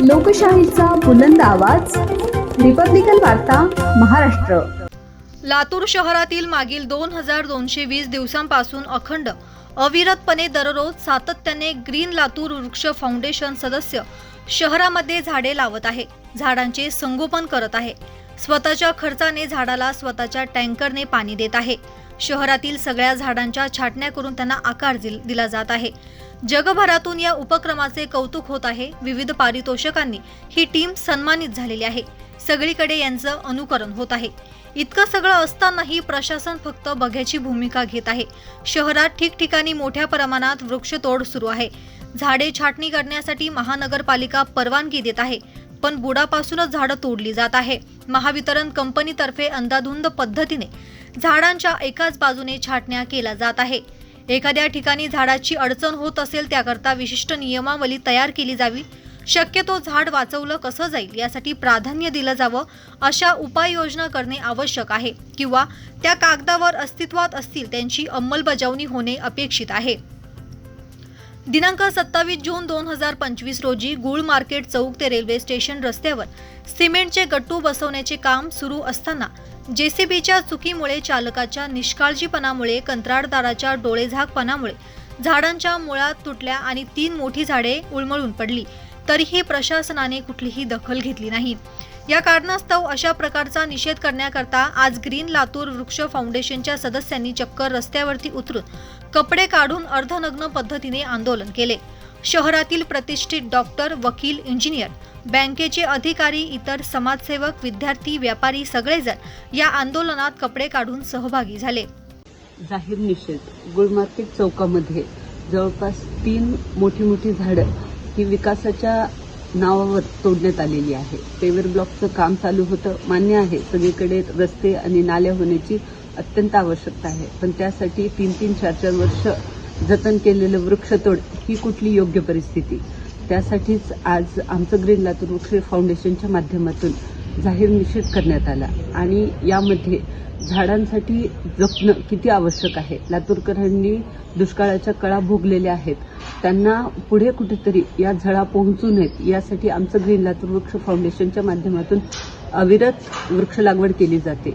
लोकशाहीचा बुलंद आवाज, रिपब्लिकन वार्ता, महाराष्ट्र। लातूर शहरातील मागील 2220 दिवसांपासून अखंड अविरतपणे दररोज सातत्याने ग्रीन लातूर वृक्ष फाउंडेशन सदस्य शहरामध्ये झाडे लावत आहे, झाडांचे संगोपन करत आहे, स्वतःच्या खर्चाने झाडाला स्वतःच्या टँकरने पाणी देत आहे। शहरातील सगळ्या झाडांच्या छाटण्या करून त्यांना आकार दिला जात आहे। जगभरातून या उपक्रमाचे कौतुक होत आहे। विविध पारितोषिकांनी ही टीम सन्मानित झालेली आहे। सगळीकडे यांचं अनुकरण होत आहे। इतकं सगळं असतानाही प्रशासन फक्त बघ्याची भूमिका घेत आहे। शहरात ठिकठिकाणी मोठ्या प्रमाणात वृक्षतोड सुरू आहे। झाडे छाटणी करण्यासाठी महानगरपालिका परवानगी देत आहे, पण बुडापासूनच झाडं तोडली जात आहे। महावितरण कंपनीतर्फे अंधाधुंद पद्धतीने झाडांच्या एकाच बाजूने छाटण्या केल्या जात आहे। एखाद्या ठिकाणी झाडाची अडचण होत असेल त्याकरता विशिष्ट नियमावली तयार केली जावी। शक्यतो झाड वाचवलं कसं जाईल यासाठी प्राधान्य दिलं जावं, अशा उपाययोजना करणे आवश्यक आहे, किंवा त्या कागदावर अस्तित्वात असतील त्यांची अंमलबजावणी होणे अपेक्षित आहे। दिनांक 27 जून 2025 रोजी गुळ मार्केट चौक ते रेल्वे स्टेशन रस्त्यावर सिमेंटचे गट्टू बसवण्याचे काम सुरू असताना जेसीबीच्या चुकीमुळे, चालकाच्या निष्काळजीपणामुळे, कंत्राटदाराच्या डोळेझाकपणामुळे झाडांच्या मुळा तुटल्या आणि 3 मोठी झाडे उलमळून पडली, तरीही प्रशासनाने कुठलीही दखल घेतली नाही। या कारणास्तव अशा प्रकारचा निषेध करण्याकरता आज ग्रीन लातूर वृक्ष फाउंडेशनच्या सदस्यांनी चक्क रस्त्यावरती उतरून कपडे काढून अर्धनग्न पद्धतीने आंदोलन केले। शहरातील प्रतिष्ठित डॉक्टर, वकील, इंजिनियर, बँकेचे अधिकारी, इतर समाजसेवक, विद्यार्थी, व्यापारी सगळेजण या आंदोलनात कपडे काढून सहभागी झाले। जाहीर निषेध। गुळ मार्केट चौकामध्ये जवळपास 3 मोठी झाडं ही विकासाच्या नावावर तोडण्यात आलेली आहे। पेवर ब्लॉकचं काम चालू होतं, मान्य आहे, सगळीकडे रस्ते आणि नाल्या होण्याची अत्यंत आवश्यकता आहे, पण त्यासाठी 3-3, 4-4 वर्ष जतन केलेलं वृक्षतोड ही कुठली योग्य परिस्थिती? त्यासाठीच आज आमचं ग्रीन लातूर वृक्ष फाउंडेशनच्या माध्यमातून जाहीर निषेध करण्यात आला आणि यामध्ये झाडांसाठी जपणं किती आवश्यक आहे। लातूरकरांनी दुष्काळाच्या कळा भोगलेल्या आहेत, त्यांना पुढे कुठेतरी या झळा पोहोचू नयेत यासाठी आमचं ग्रीन लातूर वृक्ष फाउंडेशनच्या माध्यमातून अविरत वृक्ष लागवड केली जाते।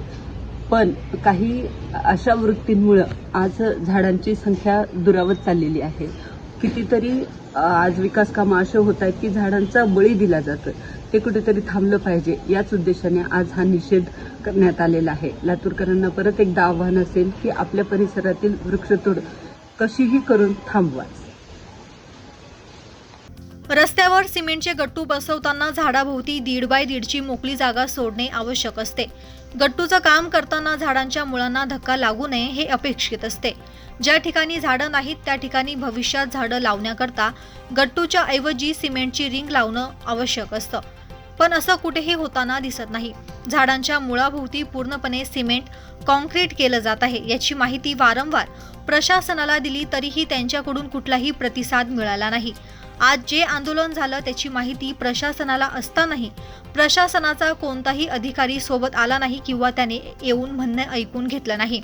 पण काही अशा वृत्तींमुळे आज झाडांची संख्या दुरावत चाललेली आहे। कितीतरी आज विकास कामं असे होत आहेत की झाडांचा बळी दिला जातोय, ते कुठेतरी थांबलं पाहिजे। याच उद्देशाने आज हा निषेध करण्यात आलेला आहे। लातूरकरांना परत एकदा आव्हान असेल की आपल्या परिसरातील वृक्षतोड कशीही करून थांबवा। रस्त्यावर सिमेंटचे गट्टू बसवताना झाडाभोवती 1.5 बाय 1.5ची मोकळी जागा सोडणे आवश्यक असते। गट्टूचं काम करताना झाडांच्या मुळांना धक्का लागू नये हे अपेक्षित असते। ज्या ठिकाणी झाडं नाहीत त्या ठिकाणी भविष्यात झाडं लावण्याकरता गट्टूच्या ऐवजी सिमेंटची रिंग लावणं आवश्यक असतं, पण असं कुठेही होताना दिसत नाही। झाडांच्या मुळाभोवती पूर्णपणे सिमेंट, कॉन्क्रीट केलं जात आहे, याची माहिती वारंवार प्रशासनाला दिली तरीही त्यांच्याकडून कुठलाही प्रतिसाद मिळाला नाही। आज जे आंदोलन झालं त्याची माहिती प्रशासनाला असतानाही प्रशासनाचा कोणताही अधिकारी सोबत आला नाही किंवा त्याने येऊन म्हणणे ऐकून घेतलं नाही।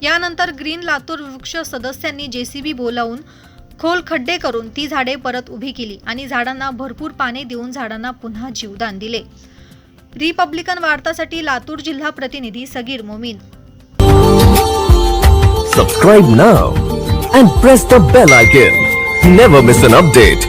यानंतर ग्रीन लातूर वृक्ष सदस्यांनी जेसीबी बोलावून खोल खड्डे करून ती झाडे परत उभी केली आणि झाडांना भरपूर पाणी देऊन झाडांना पुन्हा जीवदान दिले। रिपब्लिकन वार्तासाठी लातूर जिल्हा प्रतिनिधी Sagir Momin. Subscribe now and press the bell icon. Never miss an update.